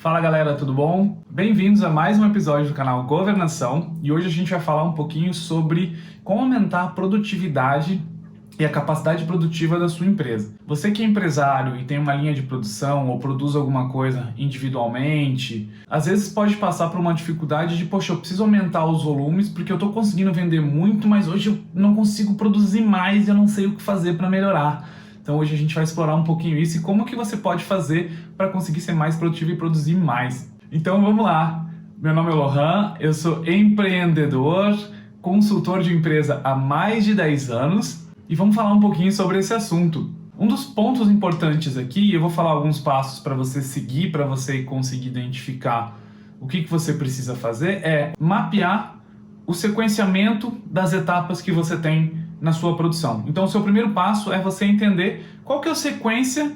Fala galera, tudo bom? Bem-vindos a mais um episódio do canal Governação e hoje a gente vai falar um pouquinho sobre como aumentar a produtividade e a capacidade produtiva da sua empresa. Você que é empresário e tem uma linha de produção ou produz alguma coisa individualmente, às vezes pode passar por uma dificuldade de, poxa, eu preciso aumentar os volumes porque eu estou conseguindo vender muito, mas hoje eu não consigo produzir mais e eu não sei o que fazer para melhorar. Então hoje a gente vai explorar um pouquinho isso e como que você pode fazer para conseguir ser mais produtivo e produzir mais. Então vamos lá. Meu nome é Lohan, eu sou empreendedor, consultor de empresa há mais de 10 anos e vamos falar um pouquinho sobre esse assunto. Um dos pontos importantes aqui, eu vou falar alguns passos para você seguir, para você conseguir identificar o que você precisa fazer, é mapear o sequenciamento das etapas que você tem na sua produção. Então, o seu primeiro passo é você entender qual que é a sequência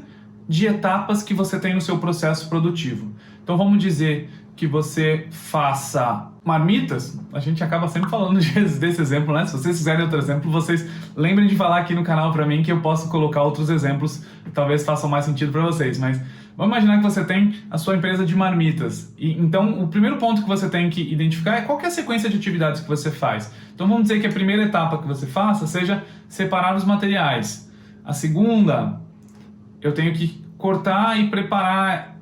de etapas que você tem no seu processo produtivo. Então, vamos dizer que você faça marmitas, a gente acaba sempre falando desse exemplo, né? Se vocês fizerem outro exemplo, vocês lembrem de falar aqui no canal para mim que eu posso colocar outros exemplos que talvez façam mais sentido para vocês, mas vamos imaginar que você tem a sua empresa de marmitas. Então, o primeiro ponto que você tem que identificar é qual que é a sequência de atividades que você faz. Então, vamos dizer que a primeira etapa que você faça seja separar os materiais. A segunda, eu tenho que cortar e preparar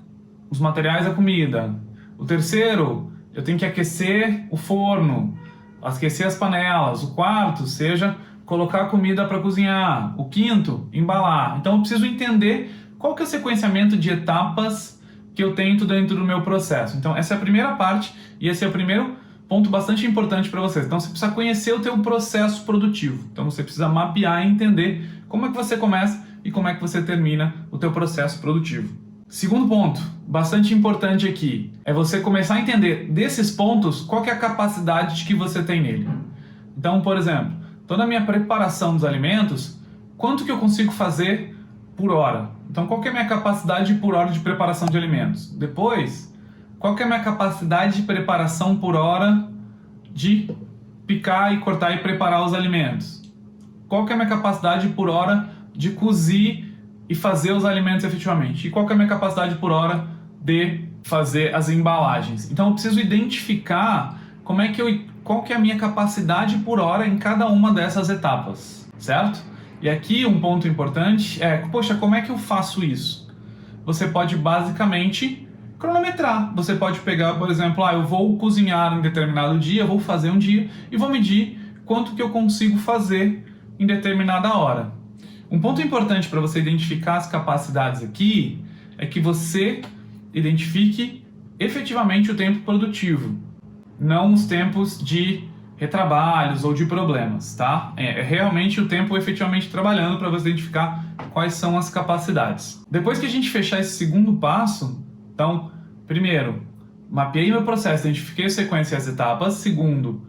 os materiais da comida. O terceiro, eu tenho que aquecer o forno, aquecer as panelas. O quarto, seja colocar a comida para cozinhar. O quinto, embalar. Então, eu preciso entender qual que é o sequenciamento de etapas que eu tenho dentro do meu processo. Então, essa é a primeira parte e esse é o primeiro ponto bastante importante para vocês. Então, você precisa conhecer o teu processo produtivo. Então, você precisa mapear e entender como é que você começa e como é que você termina o teu processo produtivo. Segundo ponto, bastante importante aqui, é você começar a entender desses pontos qual que é a capacidade que você tem nele. Então, por exemplo, toda a minha preparação dos alimentos, quanto que eu consigo fazer por hora? Então, qual que é a minha capacidade por hora de preparação de alimentos? Depois, qual que é a minha capacidade de preparação por hora de picar e cortar e preparar os alimentos? Qual que é a minha capacidade por hora de cozir e fazer os alimentos efetivamente? E qual que é a minha capacidade por hora de fazer as embalagens? Então, eu preciso identificar qual que é a minha capacidade por hora em cada uma dessas etapas, certo? E aqui um ponto importante é, poxa, como é que eu faço isso? Você pode basicamente cronometrar. Você pode pegar, por exemplo, eu vou cozinhar em determinado dia, vou fazer um dia e vou medir quanto que eu consigo fazer em determinada hora. Um ponto importante para você identificar as capacidades aqui é que você identifique efetivamente o tempo produtivo, não os tempos de retrabalhos ou de problemas, tá? É realmente o tempo efetivamente trabalhando para você identificar quais são as capacidades. Depois que a gente fechar esse segundo passo, então, primeiro, mapeei meu processo, identifiquei a sequência e as etapas. Segundo,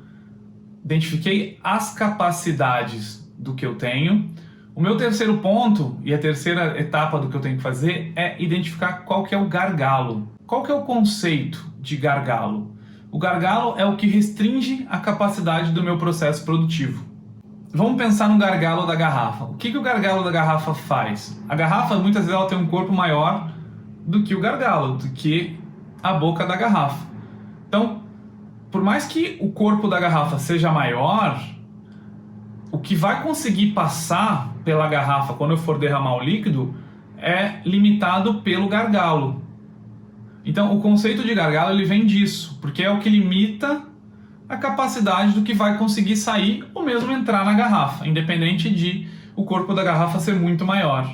identifiquei as capacidades do que eu tenho. O meu terceiro ponto e a terceira etapa do que eu tenho que fazer é identificar qual que é o gargalo. Qual que é o conceito de gargalo? O gargalo é o que restringe a capacidade do meu processo produtivo. Vamos pensar no gargalo da garrafa. O que o gargalo da garrafa faz? A garrafa, muitas vezes, ela tem um corpo maior do que o gargalo, do que a boca da garrafa. Então, por mais que o corpo da garrafa seja maior, o que vai conseguir passar pela garrafa quando eu for derramar o líquido é limitado pelo gargalo. Então, o conceito de gargalo ele vem disso, porque é o que limita a capacidade do que vai conseguir sair ou mesmo entrar na garrafa, independente de o corpo da garrafa ser muito maior.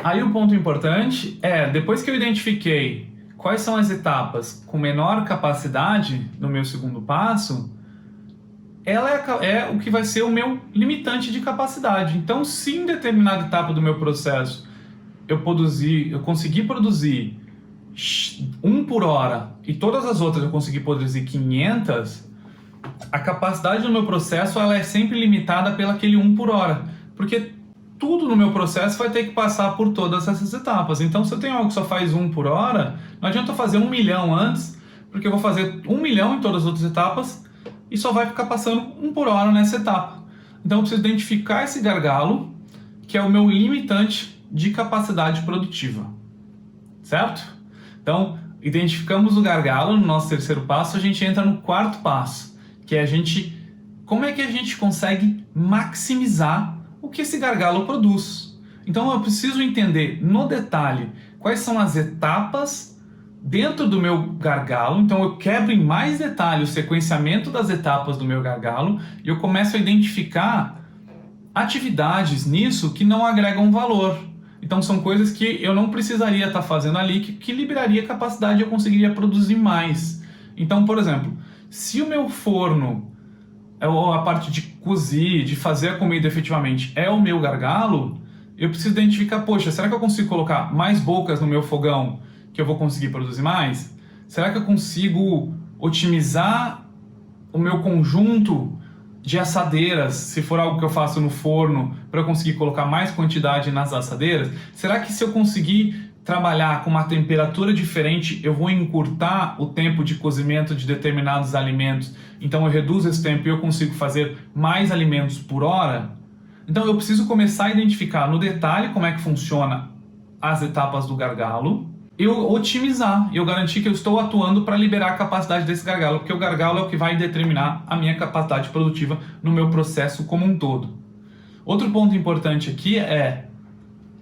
Aí o ponto importante é, depois que eu identifiquei quais são as etapas com menor capacidade no meu segundo passo, ela é o que vai ser o meu limitante de capacidade. Então, se em determinada etapa do meu processo eu conseguir produzir 1 por hora e todas as outras eu conseguir produzir 500, a capacidade do meu processo ela é sempre limitada pelo aquele 1 por hora, porque tudo no meu processo vai ter que passar por todas essas etapas. Então, se eu tenho algo que só faz 1 por hora, não adianta eu fazer 1 milhão antes, porque eu vou fazer 1 milhão em todas as outras etapas e só vai ficar passando 1 por hora nessa etapa. Então, eu preciso identificar esse gargalo, que é o meu limitante de capacidade produtiva, certo? Então, identificamos o gargalo no nosso terceiro passo, a gente entra no quarto passo, que é como é que a gente consegue maximizar o que esse gargalo produz. Então eu preciso entender no detalhe quais são as etapas dentro do meu gargalo. Então eu quebro em mais detalhe o sequenciamento das etapas do meu gargalo e eu começo a identificar atividades nisso que não agregam valor. Então são coisas que eu não precisaria estar fazendo ali, que liberaria capacidade e eu conseguiria produzir mais. Então, por exemplo, se o meu forno, ou a parte de cozir, de fazer a comida efetivamente, é o meu gargalo, eu preciso identificar, poxa, será que eu consigo colocar mais bocas no meu fogão que eu vou conseguir produzir mais? Será que eu consigo otimizar o meu conjunto de assadeiras, se for algo que eu faço no forno, para eu conseguir colocar mais quantidade nas assadeiras? Será que se eu conseguir trabalhar com uma temperatura diferente, eu vou encurtar o tempo de cozimento de determinados alimentos? Então eu reduzo esse tempo e eu consigo fazer mais alimentos por hora? Então eu preciso começar a identificar no detalhe como é que funciona as etapas do gargalo, eu otimizar, eu garantir que eu estou atuando para liberar a capacidade desse gargalo, porque o gargalo é o que vai determinar a minha capacidade produtiva no meu processo como um todo. Outro ponto importante aqui é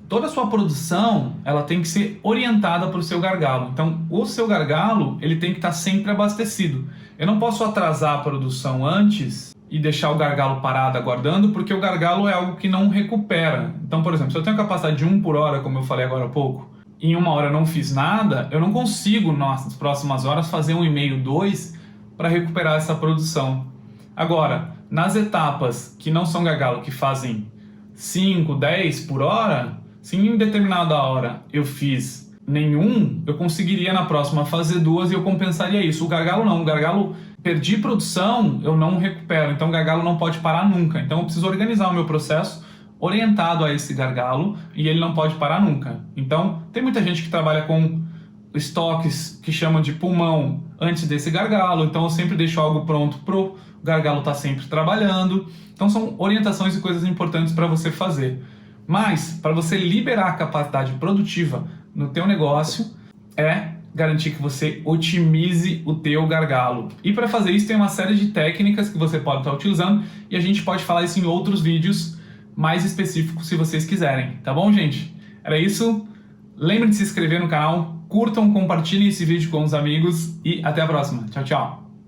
toda a sua produção, ela tem que ser orientada para o seu gargalo. Então, o seu gargalo, ele tem que estar sempre abastecido. Eu não posso atrasar a produção antes e deixar o gargalo parado aguardando, porque o gargalo é algo que não recupera. Então, por exemplo, se eu tenho capacidade de 1 por hora, como eu falei agora há pouco, em 1 hora eu não fiz nada, eu não consigo nas próximas horas fazer 1,5, 2 para recuperar essa produção. Agora, nas etapas que não são gargalo, que fazem 5, 10 por hora, se em determinada hora eu fiz nenhum, eu conseguiria na próxima fazer 2 e eu compensaria isso. O gargalo não, o gargalo, perdi produção, eu não recupero, então o gargalo não pode parar nunca. Então eu preciso organizar o meu processo orientado a esse gargalo e ele não pode parar nunca. Então, tem muita gente que trabalha com estoques que chamam de pulmão antes desse gargalo, então eu sempre deixo algo pronto pro gargalo estar sempre trabalhando. Então são orientações e coisas importantes para você fazer. Mas, para você liberar a capacidade produtiva no teu negócio, é garantir que você otimize o teu gargalo. E para fazer isso tem uma série de técnicas que você pode estar utilizando e a gente pode falar isso em outros vídeos mais específicos se vocês quiserem, tá bom, gente? Era isso. Lembre de se inscrever no canal, curtam, compartilhem esse vídeo com os amigos e até a próxima. Tchau, tchau!